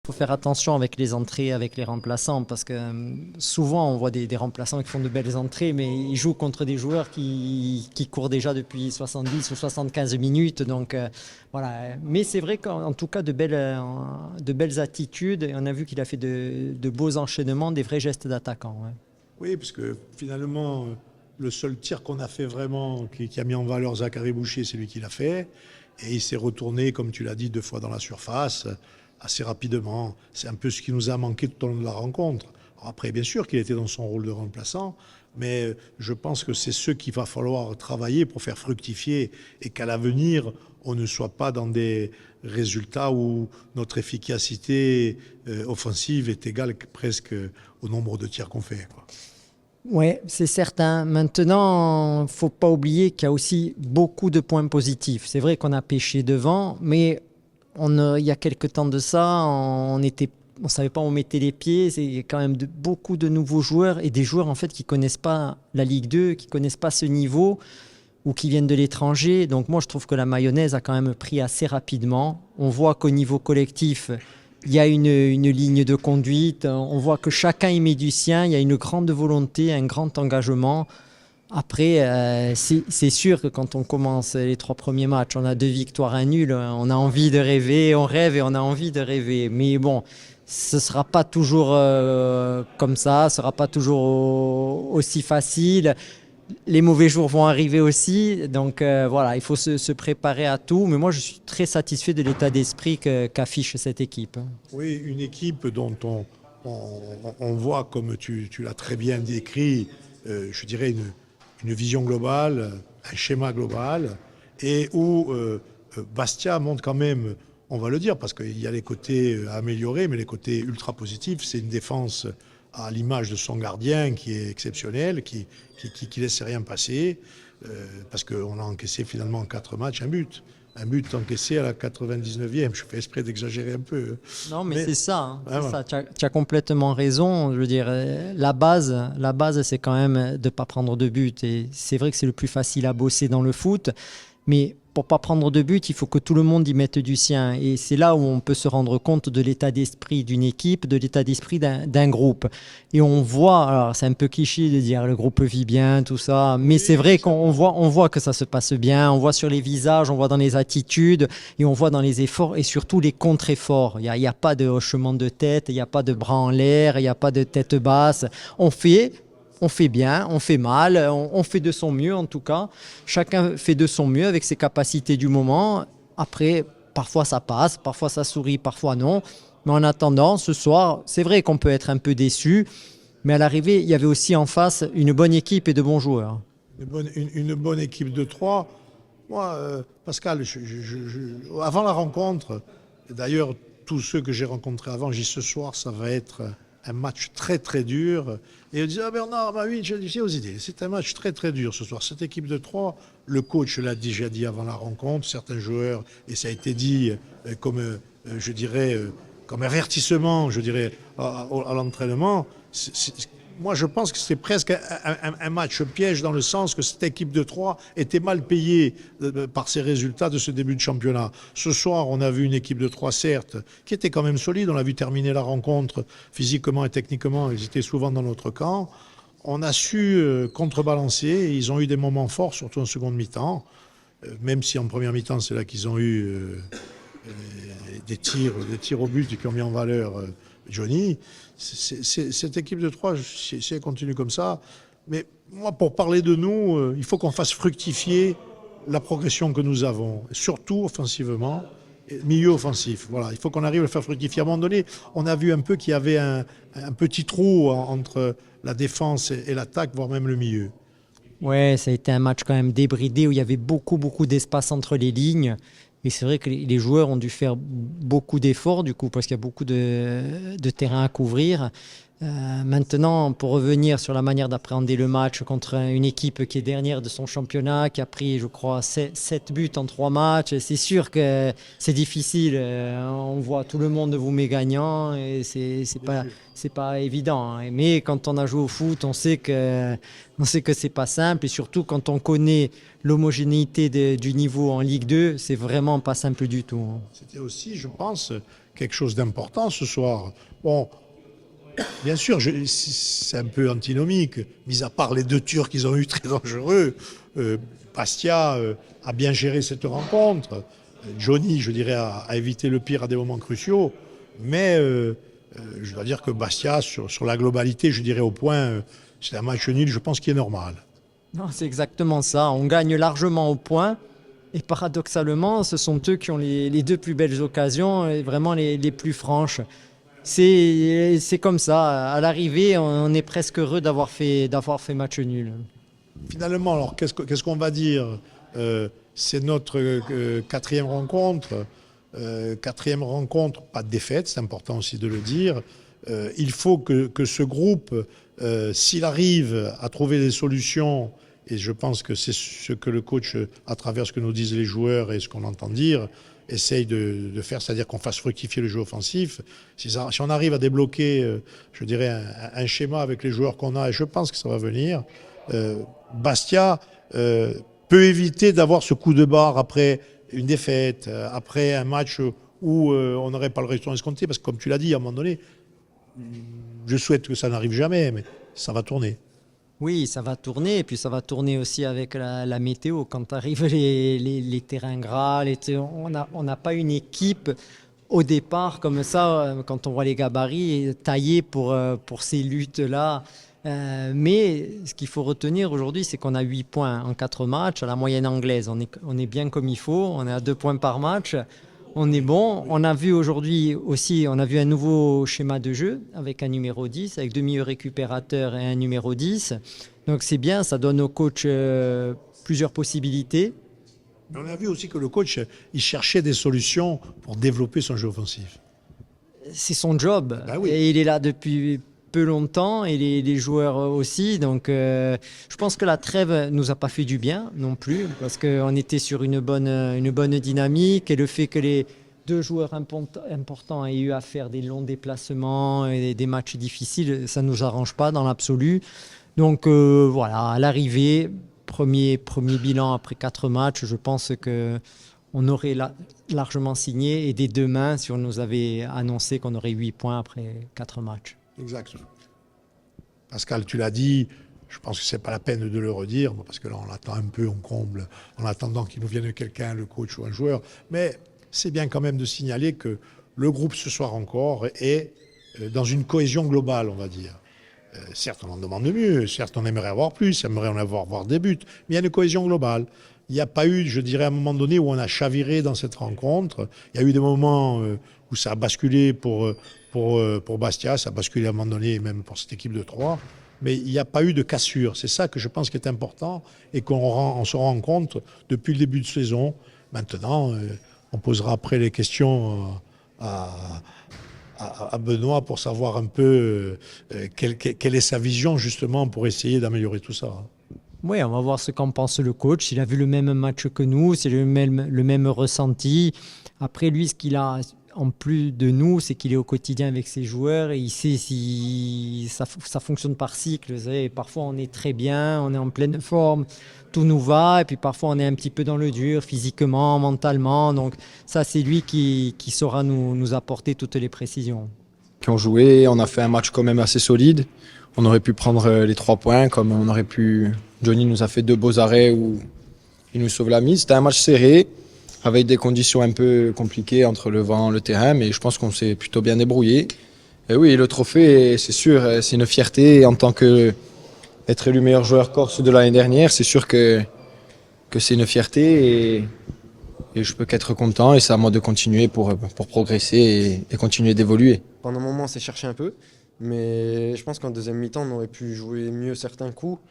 faut faire attention avec les entrées, avec les remplaçants, parce que souvent on voit des remplaçants qui font de belles entrées, mais ils jouent contre des joueurs qui courent déjà depuis 70 ou 75 minutes. Donc voilà. Mais c'est vrai qu'en tout cas, de belles attitudes. Et on a vu qu'il a fait de beaux enchaînements, des vrais gestes d'attaquant. Ouais. Oui, parce que finalement, le seul tir qu'on a fait vraiment, qui a mis en valeur Zachary Boucher, c'est lui qui l'a fait. Et il s'est retourné, comme tu l'as dit, 2 fois dans la surface, assez rapidement. C'est un peu ce qui nous a manqué tout au long de la rencontre. Alors après, bien sûr qu'il était dans son rôle de remplaçant, mais je pense que c'est ce qu'il va falloir travailler pour faire fructifier et qu'à l'avenir, on ne soit pas dans des résultats où notre efficacité offensive est égale presque au nombre de tirs qu'on fait, quoi. Oui, c'est certain. Maintenant, il ne faut pas oublier qu'il y a aussi beaucoup de points positifs. C'est vrai qu'on a pêché devant, mais il y a quelques temps de ça, on ne savait pas où on mettait les pieds. Il y a quand même beaucoup de nouveaux joueurs et des joueurs en fait qui ne connaissent pas la Ligue 2, qui ne connaissent pas ce niveau ou qui viennent de l'étranger. Donc moi, je trouve que la mayonnaise a quand même pris assez rapidement. On voit qu'au niveau collectif, il y a une ligne de conduite. On voit que chacun y met du sien. Il y a une grande volonté, un grand engagement. Après, c'est sûr que quand on commence les 3 premiers matchs, on a 2 victoires, un nul. On a envie de rêver, on rêve et on a envie de rêver. Mais bon, ce ne sera pas toujours comme ça. Ce ne sera pas toujours aussi facile. Les mauvais jours vont arriver aussi, donc voilà, il faut se préparer à tout. Mais moi, je suis très satisfait de l'état d'esprit qu'affiche cette équipe. Oui, une équipe dont on voit, comme tu l'as très bien décrit, je dirais une vision globale, un schéma global, et où Bastia montre quand même, on va le dire, parce qu'il y a les côtés à améliorer, mais les côtés ultra positifs, c'est une défense à l'image de son gardien qui est exceptionnel, qui laisse rien passer, parce qu'on a encaissé finalement en 4 matchs un but. Un but encaissé à la 99e. Je fais exprès d'exagérer un peu. Non, mais c'est ça. Hein, vraiment. c'est ça. Tu as complètement raison. Je veux dire, la base, c'est quand même de ne pas prendre de but. Et c'est vrai que c'est le plus facile à bosser dans le foot. Mais pour ne pas prendre de but, il faut que tout le monde y mette du sien. Et c'est là où on peut se rendre compte de l'état d'esprit d'une équipe, de l'état d'esprit d'un groupe. Et on voit, alors c'est un peu cliché de dire le groupe vit bien, tout ça, mais c'est vrai qu'on voit que ça se passe bien, on voit sur les visages, on voit dans les attitudes, et on voit dans les efforts, et surtout les contre-efforts. Il n'y a pas de hochement de tête, il n'y a pas de bras en l'air, il n'y a pas de tête basse. On fait bien, on fait mal, on fait de son mieux en tout cas. Chacun fait de son mieux avec ses capacités du moment. Après, parfois ça passe, parfois ça sourit, parfois non. Mais en attendant, ce soir, c'est vrai qu'on peut être un peu déçu. Mais à l'arrivée, il y avait aussi en face une bonne équipe et de bons joueurs. Une bonne équipe de 3. Moi, Pascal, avant la rencontre, d'ailleurs, tous ceux que j'ai rencontrés avant, j'ai dit ce soir, ça va être un match très très dur. Et on disait, ah Bernard, bah oui, j'ai aux idées. C'est un match très très dur ce soir. Cette équipe de 3, le coach l'a déjà dit avant la rencontre, certains joueurs, et ça a été dit comme, je dirais, comme avertissement, je dirais, à l'entraînement. Moi, je pense que c'est presque un match piège dans le sens que cette équipe de 3 était mal payée par ses résultats de ce début de championnat. Ce soir, on a vu une équipe de 3, certes, qui était quand même solide. On a vu terminer la rencontre physiquement et techniquement. Ils étaient souvent dans notre camp. On a su contrebalancer. Ils ont eu des moments forts, surtout en seconde mi-temps. Même si en première mi-temps, c'est là qu'ils ont eu des tirs au but qui ont mis en valeur Johnny. Cette équipe de 3, si elle continue comme ça, mais moi, pour parler de nous, il faut qu'on fasse fructifier la progression que nous avons, surtout offensivement, milieu offensif. Voilà, il faut qu'on arrive à le faire fructifier. À un moment donné, on a vu un peu qu'il y avait un petit trou entre la défense et l'attaque, voire même le milieu. Ouais, ça a été un match quand même débridé où il y avait beaucoup d'espace entre les lignes. Et c'est vrai que les joueurs ont dû faire beaucoup d'efforts du coup parce qu'il y a beaucoup de terrain à couvrir. Maintenant, pour revenir sur la manière d'appréhender le match contre une équipe qui est dernière de son championnat, qui a pris, je crois, 7 buts en 3 matchs, c'est sûr que c'est difficile. On voit tout le monde vous met gagnant et c'est pas évident. Hein. Mais quand on a joué au foot, on sait que c'est pas simple et surtout quand on connaît l'homogénéité du niveau en Ligue 2, c'est vraiment pas simple du tout. Hein. C'était aussi, je pense, quelque chose d'important ce soir. Bon, bien sûr, c'est un peu antinomique, mis à part les 2 tirs qu'ils ont eu très dangereux. Bastia a bien géré cette rencontre. Johnny, je dirais, a évité le pire à des moments cruciaux. Mais je dois dire que Bastia, sur la globalité, je dirais au point, c'est un match nul, je pense, qui est normal. Non, c'est exactement ça. On gagne largement au point. Et paradoxalement, ce sont eux qui ont les 2 plus belles occasions, et vraiment les plus franches. C'est comme ça. À l'arrivée, on est presque heureux d'avoir fait match nul. Finalement, alors, qu'est-ce qu'on va dire? C'est notre 4e rencontre. 4e rencontre, pas de défaite, c'est important aussi de le dire. Il faut que ce groupe, s'il arrive à trouver des solutions, et je pense que c'est ce que le coach, à travers ce que nous disent les joueurs et ce qu'on entend dire, essaye de faire, c'est-à-dire qu'on fasse fructifier le jeu offensif. Si on arrive à débloquer, je dirais, un schéma avec les joueurs qu'on a, et je pense que ça va venir, Bastia peut éviter d'avoir ce coup de barre après une défaite, après un match où on n'aurait pas le résultat escompté, parce que comme tu l'as dit, à un moment donné, je souhaite que ça n'arrive jamais, mais ça va tourner. Oui, ça va tourner, et puis ça va tourner aussi avec la météo. Quand arrivent les terrains gras, on n'a pas une équipe au départ comme ça, quand on voit les gabarits, taillés pour ces luttes-là. Mais ce qu'il faut retenir aujourd'hui, c'est qu'on a 8 points en 4 matchs à la moyenne anglaise. On est bien comme il faut, on est à 2 points par match. On est bon. On a vu aujourd'hui aussi, on a vu un nouveau schéma de jeu avec un numéro 10, avec 2 milieux récupérateurs et un numéro 10. Donc c'est bien, ça donne au coach plusieurs possibilités. On a vu aussi que le coach, il cherchait des solutions pour développer son jeu offensif. C'est son job. Ben oui. Et il est là depuis peu longtemps et les joueurs aussi. Donc je pense que la trêve nous a pas fait du bien non plus parce qu'on était sur une bonne dynamique et le fait que les 2 joueurs importants aient eu à faire des longs déplacements et des matchs difficiles, ça ne nous arrange pas dans l'absolu. Donc voilà, à l'arrivée, premier bilan après 4 matchs, je pense que on aurait largement signé et dès demain si on nous avait annoncé qu'on aurait 8 points après 4 matchs. Exact. Pascal, tu l'as dit, je pense que ce n'est pas la peine de le redire, parce que là, on attend un peu, on comble, en attendant qu'il nous vienne quelqu'un, le coach ou un joueur. Mais c'est bien quand même de signaler que le groupe ce soir encore est dans une cohésion globale, on va dire. Certes, on en demande mieux, certes, on aimerait avoir plus, on aimerait en voir des buts, mais il y a une cohésion globale. Il n'y a pas eu, je dirais, à un moment donné où on a chaviré dans cette rencontre. Il y a eu des moments où ça a basculé pour Bastia, ça a basculé à un moment donné, même pour cette équipe de 3. Mais il n'y a pas eu de cassure. C'est ça que je pense qui est important et qu'on se rend compte depuis le début de saison. Maintenant, on posera après les questions à Benoît pour savoir un peu quelle est sa vision justement pour essayer d'améliorer tout ça. Oui, on va voir ce qu'en pense le coach. S'il a vu le même match que nous, c'est le même ressenti. Après, lui, ce qu'il a en plus de nous, c'est qu'il est au quotidien avec ses joueurs et il sait si ça fonctionne par cycle. Vous savez, parfois, on est très bien, on est en pleine forme, tout nous va. Et puis parfois, on est un petit peu dans le dur, physiquement, mentalement. Donc ça, c'est lui qui saura nous apporter toutes les précisions. Qui ont joué, on a fait un match quand même assez solide. On aurait pu prendre les 3 points, comme on aurait pu... Johnny nous a fait 2 beaux arrêts où il nous sauve la mise. C'était un match serré, avec des conditions un peu compliquées entre le vent et le terrain, mais je pense qu'on s'est plutôt bien débrouillé. Et oui, le trophée, c'est sûr, c'est une fierté. En tant qu'être élu meilleur joueur corse de l'année dernière, c'est sûr que c'est une fierté et je peux qu'être content. Et c'est à moi de continuer pour progresser et continuer d'évoluer. Pendant un moment, on s'est cherché un peu, mais je pense qu'en deuxième mi-temps, on aurait pu jouer mieux certains coups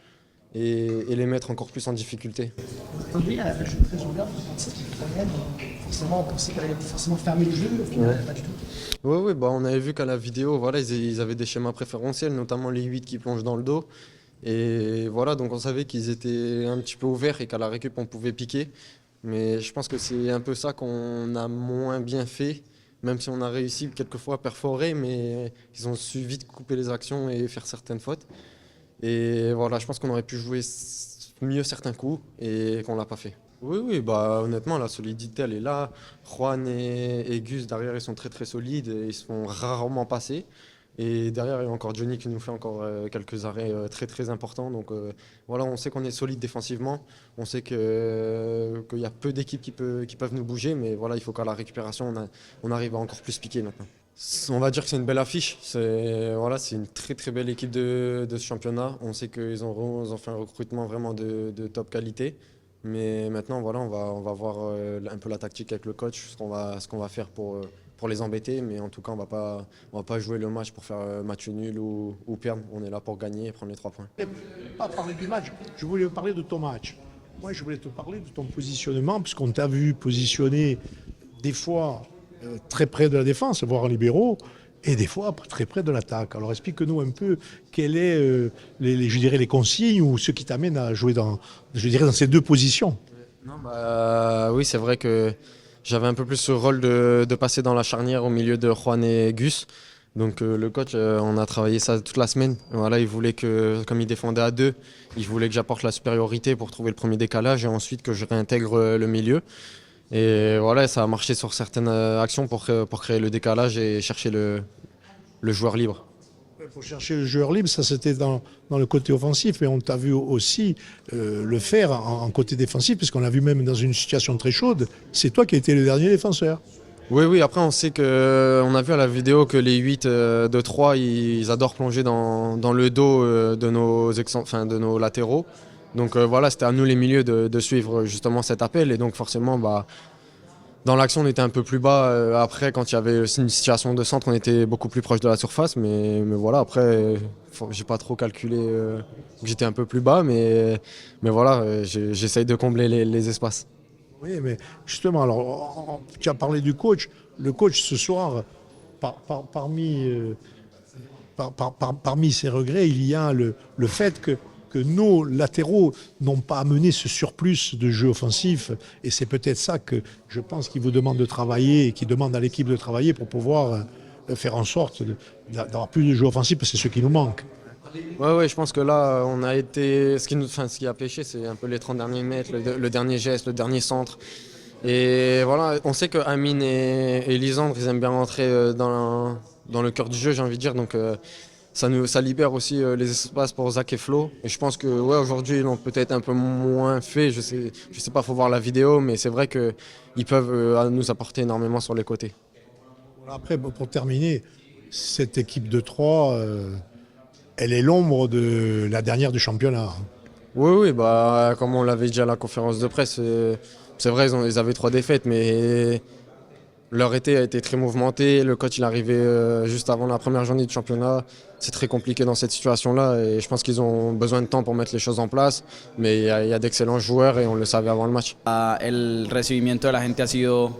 et les mettre encore plus en difficulté. Aujourd'hui, un jeu très ouvert, forcément, on pensait qu'elle allait forcément fermer le jeu, au final, pas du tout. Oui, on avait vu qu'à la vidéo, voilà, ils avaient des schémas préférentiels, notamment les 8 qui plongent dans le dos. Et voilà, donc on savait qu'ils étaient un petit peu ouverts et qu'à la récup, on pouvait piquer. Mais je pense que c'est un peu ça qu'on a moins bien fait, même si on a réussi quelquefois à perforer, mais ils ont su vite couper les actions et faire certaines fautes. Et voilà, je pense qu'on aurait pu jouer mieux certains coups et qu'on ne l'a pas fait. Oui, bah, honnêtement, la solidité, elle est là. Juan et Gus, derrière, ils sont très très solides et ils se font rarement passer. Et derrière, il y a encore Johnny qui nous fait encore quelques arrêts très très importants. Donc voilà, on sait qu'on est solide défensivement. On sait qu'il y a peu d'équipes qui peuvent nous bouger. Mais voilà, il faut qu'à la récupération, on arrive à encore plus piquer maintenant. On va dire que c'est une belle affiche. C'est une très très belle équipe de ce championnat. On sait qu'ils ont fait un recrutement vraiment de top qualité. Mais maintenant, voilà, on va voir un peu la tactique avec le coach, ce qu'on va faire pour les embêter. Mais en tout cas, on va pas jouer le match pour faire match nul ou perdre. On est là pour gagner et prendre les 3 points. Pas parler du match, je voulais parler de ton match. Moi, je voulais te parler de ton positionnement, puisqu'on t'a vu positionner des fois très près de la défense, voire en libéraux, et des fois très près de l'attaque. Alors explique-nous un peu quelles sont je dirais, les consignes ou ce qui t'amène à jouer dans ces deux positions. Non, bah, oui, c'est vrai que j'avais un peu plus ce rôle de passer dans la charnière au milieu de Juan et Gus. Donc le coach, on a travaillé ça toute la semaine. Voilà, il voulait que, comme il défendait à 2, il voulait que j'apporte la supériorité pour trouver le premier décalage et ensuite que je réintègre le milieu. Et voilà, ça a marché sur certaines actions pour créer le décalage et chercher le joueur libre. Pour chercher le joueur libre, ça c'était dans le côté offensif, mais on t'a vu aussi le faire en côté défensif, puisqu'on l'a vu même dans une situation très chaude. C'est toi qui as été le dernier défenseur. Oui, après on sait on a vu à la vidéo que les 8 de 3, ils adorent plonger dans le dos de nos latéraux. Donc voilà, c'était à nous les milieux de suivre justement cet appel. Et donc forcément, bah, dans l'action, on était un peu plus bas. Après, quand il y avait une situation de centre, on était beaucoup plus proche de la surface. Mais voilà, après, j'ai pas trop calculé que j'étais un peu plus bas. Mais voilà, j'essaye de combler les espaces. Oui, mais justement, alors, tu as parlé du coach. Le coach, ce soir, parmi ses regrets, il y a le fait que nos latéraux n'ont pas amené ce surplus de jeu offensif. Et c'est peut-être ça que je pense qu'il vous demande de travailler et qu'il demande à l'équipe de travailler pour pouvoir faire en sorte d'avoir plus de jeu offensif, parce que c'est ce qui nous manque. Ouais, je pense que là, on a été. Ce qui a pêché, c'est un peu les 30 derniers mètres, le dernier geste, le dernier centre. Et voilà, on sait que Amine et Lisandre, ils aiment bien rentrer dans le cœur du jeu, j'ai envie de dire. Donc ça libère aussi les espaces pour Zach et Flo. Et je pense que aujourd'hui, ils l'ont peut-être un peu moins fait. Je sais pas, faut voir la vidéo, mais c'est vrai qu'ils peuvent nous apporter énormément sur les côtés. Après, pour terminer, cette équipe de 3, elle est l'ombre de la dernière du championnat. Oui, bah, comme on l'avait dit à la conférence de presse, c'est vrai, ils avaient 3 défaites, mais leur été a été très mouvementé. Le coach, il est arrivé juste avant la première journée du championnat. C'est très compliqué dans cette situation-là et je pense qu'ils ont besoin de temps pour mettre les choses en place. Mais il y a d'excellents joueurs et on le savait avant le match. El recibimiento de la gente ha sido,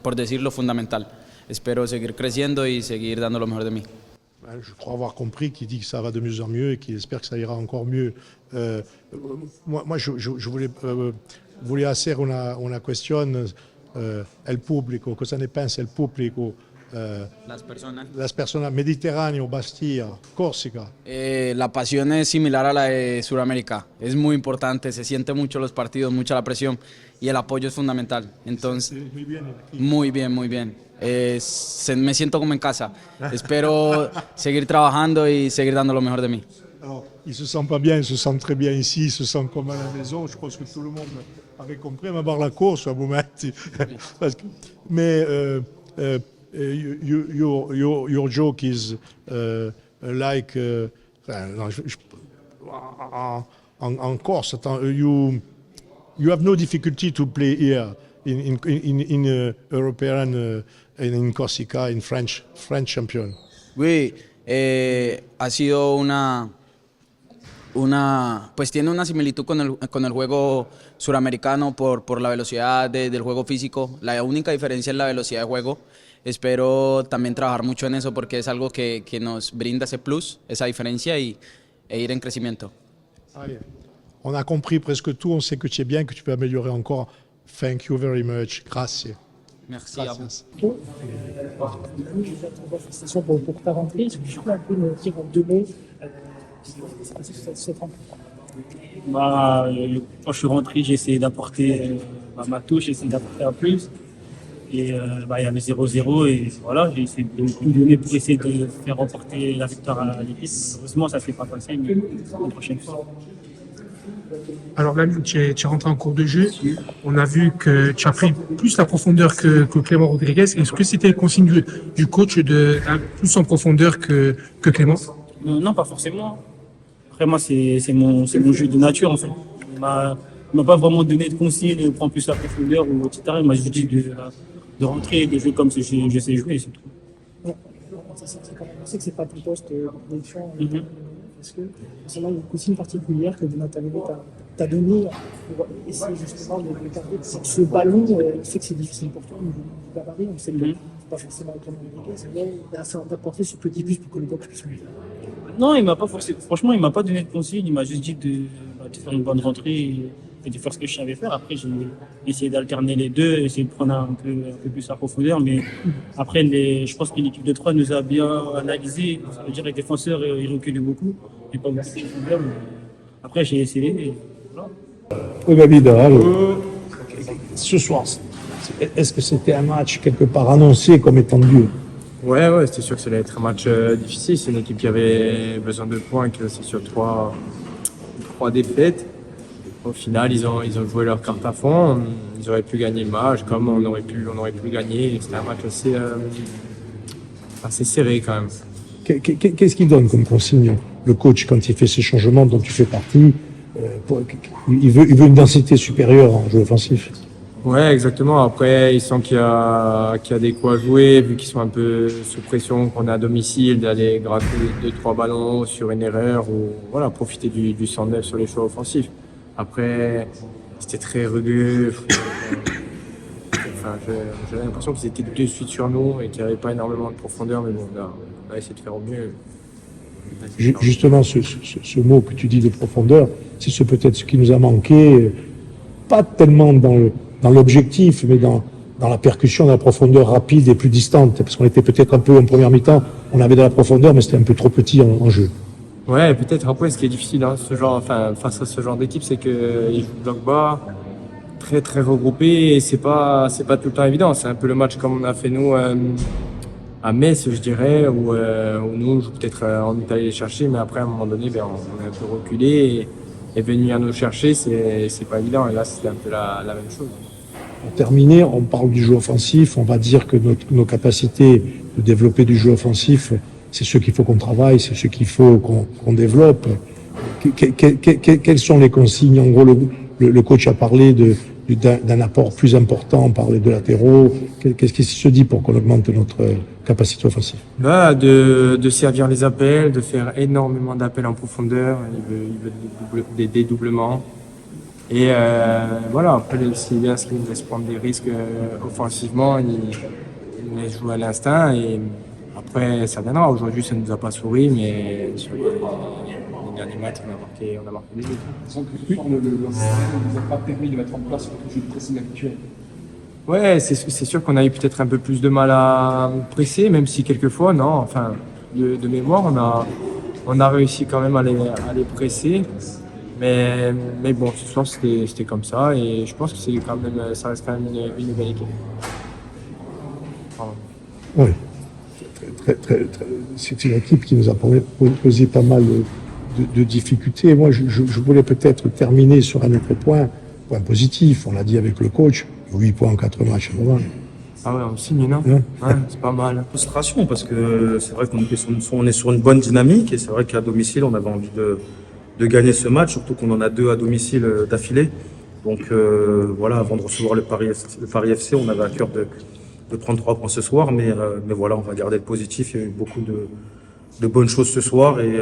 por decirlo, fundamental. Espero seguir creciendo y seguir dando lo mejor de mí. Je crois avoir compris qu'il dit que ça va de mieux en mieux et qu'il espère que ça ira encore mieux. Moi, je voulais hacer una cuestión. El público, cosa ne pensa el público? Las personas Mediterráneo, Bastia, Córcega. La pasión es similar a la de Sudamérica. Es muy importante, se siente mucho los partidos, mucha la presión y el apoyo es fundamental. Entonces, muy bien. Me siento como en casa. Espero seguir trabajando y seguir dando lo mejor de mí. Alors, ils se sentent pas bien, ils se sentent très bien ici, ils se sentent comme à la maison. Je pense que tout le monde avait compris, même par la course à un moment. Mais your joke is like en Corse. You have no difficulty to play here in European in Corsica in French champion. Oui, ha sido pues tiene una similitud con el juego suramericano por la velocidad del juego físico. La única diferencia es la velocidad de juego. Espero también trabajar mucho en eso porque es algo que nos brinda ese plus, esa diferencia e ir en crecimiento. Allez. On a compris presque tout, on sait que tu es bien, que tu peux améliorer encore. Thank you very much. Gracias. Merci à vous. Félicitations pour ta rentrée. Est-ce que tu peux un peu nous dire en 2 mots ce qui s'est passé sur cette rencontre? Quand je suis rentré, j'ai essayé d'apporter ma touche, j'ai essayé d'apporter un plus. Et il y avait 0-0 et voilà, j'ai essayé de tout donner pour essayer de faire remporter la victoire à l'équipe. Heureusement, ça ne s'est pas passé, mais une prochaine fois. Alors là, tu es rentré en cours de jeu. On a vu que tu as pris plus la profondeur que Clément Rodriguez. Est-ce que c'était le consigne du coach de plus en profondeur que Clément? Non, pas forcément. Après, moi, c'est mon jeu de nature, en fait. Il m'a pas vraiment donné de consignes, de prendre plus la profondeur, ou etc. Il m'a juste dit de rentrer et de jouer comme je sais jouer, c'est tout. Ouais. On sait que c'est pas ton poste de défense. Est-ce que concernant une consigne particulière que Jonathan t'a donnée pour essayer justement de garder ce ballon, il sait que c'est difficile pour toi, mais le gabarit, on sait que c'est pas forcément Clément Rodriguez, mais d'apporter ce petit plus pour que le box puisse monter. Non, il m'a pas forcé. Franchement, il m'a pas donné de consigne. Il m'a juste dit de faire une bonne rentrée et de faire ce que je savais faire. Après, j'ai essayé d'alterner les deux, essayer de prendre un peu plus à profondeur. Mais après, je pense que l'équipe de 3 nous a bien analysé. Ça veut dire que les défenseurs, ils reculent beaucoup. Il n'y a pas beaucoup de profondeur. Après, j'ai essayé. Et voilà. Oui, David, ce soir, est-ce que c'était un match quelque part annoncé comme étant dur? Ouais, c'était sûr que ça allait être un match difficile. C'est une équipe qui avait besoin de points, que c'est sur trois défaites. Au final, ils ont joué leur carte à fond. Ils auraient pu gagner le match, comme on aurait pu gagner. C'était un match assez serré quand même. Qu'est-ce qu'il donne comme consigne, le coach, quand il fait ces changements dont tu fais partie? Il veut une densité supérieure en jeu offensif. Ouais, exactement. Après, ils sentent qu'il y a des coups à jouer, vu qu'ils sont un peu sous pression, qu'on est à domicile, d'aller gratter 2-3 ballons sur une erreur ou voilà, profiter du 109 sur les choix offensifs. Après, c'était très rugueux. Enfin, j'avais l'impression qu'ils étaient de suite sur nous et qu'il n'y avait pas énormément de profondeur, mais bon, on a essayé de faire au mieux. Justement, ce mot que tu dis de profondeur, c'est peut-être ce qui nous a manqué, pas tellement dans l'objectif, mais dans la percussion, dans la profondeur rapide et plus distante. Parce qu'on était peut-être un peu en première mi-temps, on avait de la profondeur, mais c'était un peu trop petit en jeu. Ouais, peut-être. Après, ce qui est difficile face à ce genre d'équipe, c'est qu'ils jouent bloc bas, très très regroupés, et c'est pas tout le temps évident. C'est un peu le match comme on a fait nous à Metz, je dirais, où nous, peut-être on est allé les chercher, mais après à un moment donné, on est un peu reculé et venir nous chercher, c'est pas évident. Et là, c'était un peu la même chose. Pour terminer, on parle du jeu offensif, on va dire que nos capacités de développer du jeu offensif, c'est ce qu'il faut qu'on travaille, c'est ce qu'il faut qu'on développe. Quelles sont les consignes? En gros, le coach a parlé d'un apport plus important, parler de latéraux. Qu'est-ce qui se dit pour qu'on augmente notre capacité offensive? De servir les appels, de faire énormément d'appels en profondeur. Il veut des dédoublements. Et voilà, après, c'est bien ce qui nous laisse prendre des risques offensivement. Il nous laisse jouer à l'instinct. Et après, ça viendra. Aujourd'hui, ça ne nous a pas souri, mais sur les derniers matchs, on a marqué des buts. Disons que le système ne nous a pas permis de mettre en place le jeu de pressing habituel. Ouais, c'est sûr qu'on a eu peut-être un peu plus de mal à presser, même si quelquefois, non, enfin, de mémoire, on a réussi quand même à les presser. Mais bon, ce soir, c'était comme ça, et je pense que ça reste quand même une belle équipe. Oui, c'est une équipe qui nous a posé pas mal de difficultés. Moi, je voulais peut-être terminer sur un autre point positif. On l'a dit avec le coach, 8 points en 4 matchs. Ah ouais, on signe, non? Ouais. Ouais, c'est pas mal. Frustration, parce que c'est vrai qu'on est sur une bonne dynamique, et c'est vrai qu'à domicile, on avait envie de gagner ce match, surtout qu'on en a 2 à domicile d'affilée. Donc voilà, avant de recevoir le Paris FC, on avait à cœur de prendre 3 points ce soir, mais voilà, on va garder le positif. Il y a eu beaucoup de bonnes choses ce soir, et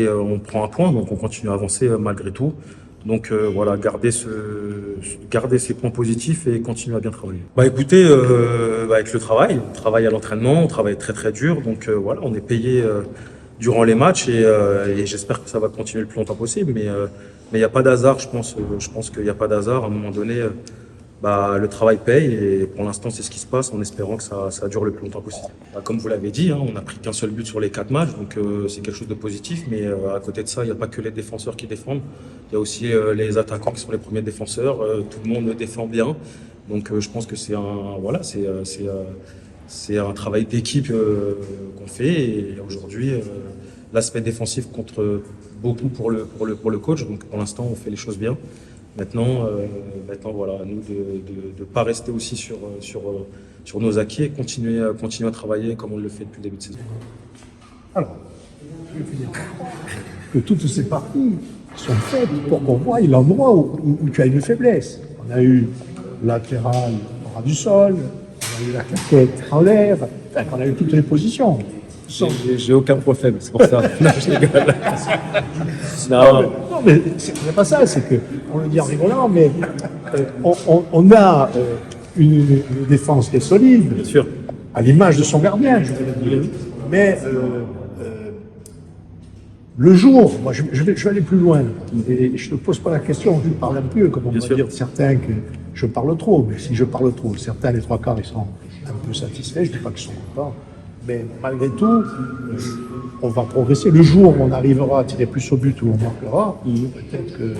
on prend un point, donc on continue à avancer malgré tout. Donc voilà, garder ces points positifs et continuer à bien travailler. Bah écoutez, avec le travail à l'entraînement, on travaille très très dur, donc voilà, on est payé durant les matchs, et j'espère que ça va continuer le plus longtemps possible, mais il n'y a pas d'hasard, je pense qu'il n'y a pas d'hasard. À un moment donné, le travail paye et pour l'instant c'est ce qui se passe en espérant que ça dure le plus longtemps possible. Comme vous l'avez dit, on n'a pris qu'un seul but sur les 4 matchs, donc c'est quelque chose de positif, mais à côté de ça, il n'y a pas que les défenseurs qui défendent, il y a aussi les attaquants qui sont les premiers défenseurs, tout le monde défend bien, donc je pense que c'est un travail d'équipe qu'on fait et aujourd'hui l'aspect défensif compte beaucoup pour le coach, donc pour l'instant on fait les choses bien. Maintenant, voilà, à nous de ne pas rester aussi sur nos acquis et continuer à travailler comme on le fait depuis le début de saison. Alors, je vais finir. Que toutes ces parties sont faites pour qu'on voie l'endroit où tu as une faiblesse. On a eu latéral au ras du sol, on a eu la claquette en l'air, enfin, on a eu toutes les positions. J'ai aucun point faible, c'est pour ça. Non, je rigole. Non, mais c'est pas ça, c'est qu'on le dit en rigolant, mais on a une défense qui est solide, Bien sûr. à l'image de son gardien, je vais le dire. Mais le jour, moi je vais aller plus loin, et je ne te pose pas la question, je parle un peu, comme on va dire certains que je parle trop, mais si je parle trop, certains, les 3/4, ils sont un peu satisfaits, je ne dis pas qu'ils sont contents. Mais malgré tout, on va progresser. Le jour où on arrivera à tirer plus au but, où on marquera, peut-être que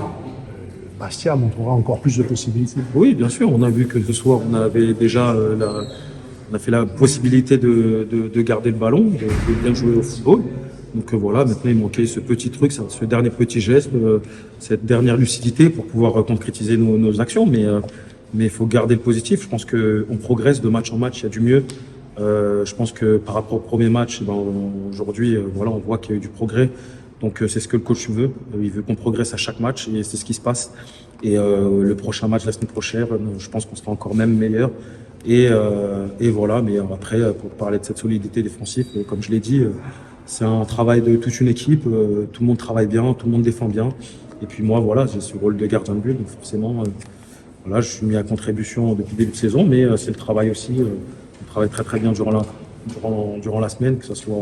Bastia montrera encore plus de possibilités. Oui, bien sûr. On a vu que ce soir, on avait déjà on a fait la possibilité de garder le ballon, de bien jouer au football. Donc voilà, maintenant il manquait ce petit truc, ce dernier petit geste, cette dernière lucidité pour pouvoir concrétiser nos actions. Mais il faut garder le positif. Je pense qu'on progresse de match en match, il y a du mieux. Je pense que par rapport au premier match, aujourd'hui, voilà, on voit qu'il y a eu du progrès. Donc c'est ce que le coach veut. Il veut qu'on progresse à chaque match et c'est ce qui se passe. Et le prochain match la semaine prochaine, je pense qu'on sera encore même meilleur. Et voilà. Mais après, pour parler de cette solidité défensive, comme je l'ai dit, c'est un travail de toute une équipe. Tout le monde travaille bien, tout le monde défend bien. Et puis moi, voilà, j'ai ce rôle de gardien de but, donc forcément, voilà, je suis mis à contribution depuis le début de saison, mais c'est le travail aussi. On travaille très très bien durant la semaine, que ce soit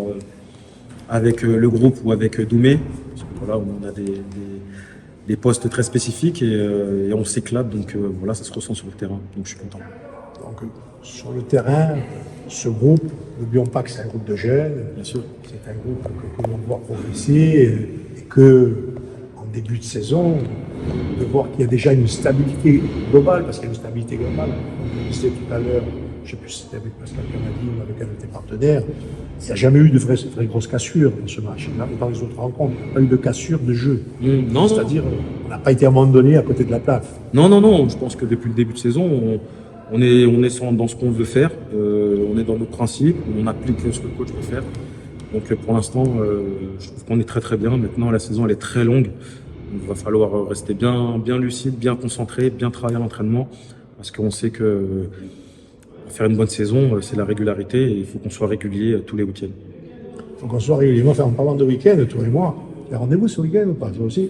avec le groupe ou avec Doumé. Parce que, voilà, on a des postes très spécifiques et on s'éclate, donc voilà, ça se ressent sur le terrain, donc je suis content. Donc sur le terrain, ce groupe, n'oublions pas que c'est un groupe de jeunes, Bien sûr. c'est un groupe que l'on voit progresser et que en début de saison, de voir qu'il y a déjà une stabilité globale, parce qu'il y a une stabilité globale, comme je disais tout à l'heure, je ne sais plus si c'était avec Pascal Canadi ou avec un de tes partenaires, il n'y a jamais eu de vraies grosses cassures dans ce match. Dans les autres rencontres, il n'y a pas eu de cassure de jeu. Non, c'est-à-dire, on n'a pas été à un moment donné à côté de la plaque. Non, je pense que depuis le début de saison, on est dans ce qu'on veut faire, on est dans nos principes, on applique ce que le coach veut faire. Donc pour l'instant, je trouve qu'on est très très bien. Maintenant, la saison elle est très longue, donc il va falloir rester bien lucide, bien concentré, bien travailler à l'entraînement, parce qu'on sait que faire une bonne saison, c'est la régularité et il faut qu'on soit régulier tous les week-ends. Il faut qu'on soit régulier. Enfin, en parlant de week-end, toi et moi, il y a rendez-vous ce week-end ou pas? Toi aussi?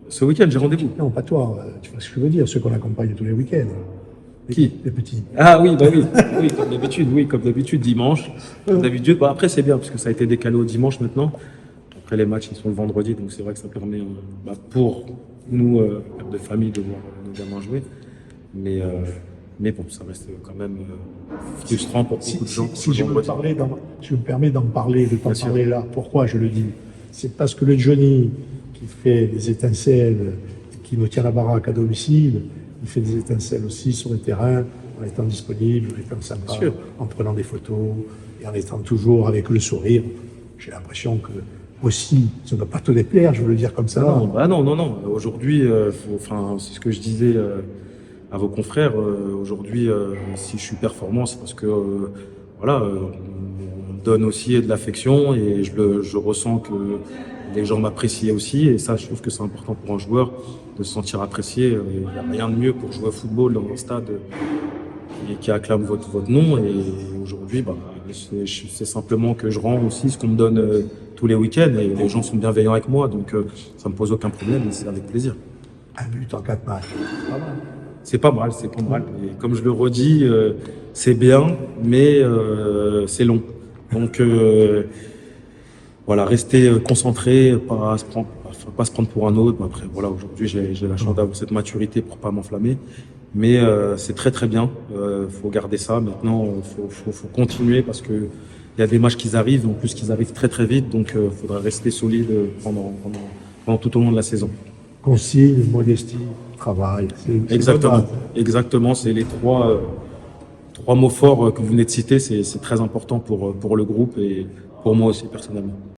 Ce week-end, j'ai rendez-vous. Non, pas toi. Tu vois ce que je veux dire, ceux qu'on accompagne tous les week-ends. Qui? Les petits. Ah oui, bah oui. Oui, comme d'habitude, dimanche. Comme d'habitude. Bah, après, c'est bien parce que ça a été décalé au dimanche maintenant. Après, les matchs, ils sont le vendredi, donc c'est vrai que ça permet pour nous, pères de famille, de voir nos gamins jouer. Mais bon, ça reste quand même frustrant pour beaucoup de gens. Si je me permets d'en parler, de t'en parler là, pourquoi je le dis? C'est parce que le Johnny, qui fait des étincelles, qui nous tient la baraque à domicile, il fait des étincelles aussi sur le terrain, en étant disponible, en étant sympa, en prenant des photos et en étant toujours avec le sourire. J'ai l'impression que aussi, ça ne doit pas te déplaire, je veux le dire comme ça. Non. Aujourd'hui, c'est ce que je disais à vos confrères. Aujourd'hui, si je suis performant, c'est parce que on donne aussi de l'affection et je ressens que les gens m'apprécient aussi. Et ça, je trouve que c'est important pour un joueur de se sentir apprécié. Il n'y a rien de mieux pour jouer au football dans un stade qui acclame votre nom. Et aujourd'hui, c'est simplement que je rends aussi ce qu'on me donne tous les week-ends. Et les gens sont bienveillants avec moi, donc ça ne me pose aucun problème et c'est avec plaisir. Un but en 4 matchs, c'est pas mal. C'est pas mal. Et comme je le redis, c'est bien, mais c'est long. Donc voilà, rester concentré, pas se prendre pour un autre. Après, voilà, aujourd'hui, j'ai la chance d'avoir cette maturité pour pas m'enflammer. Mais c'est très très bien. Faut garder ça. Maintenant, faut continuer parce que il y a des matchs qui arrivent, en plus qu'ils arrivent très très vite, donc faudra rester solide pendant tout au long de la saison. Consigne, modestie, travail. Exactement. C'est les trois mots forts que vous venez de citer. C'est très important pour le groupe et pour moi aussi personnellement.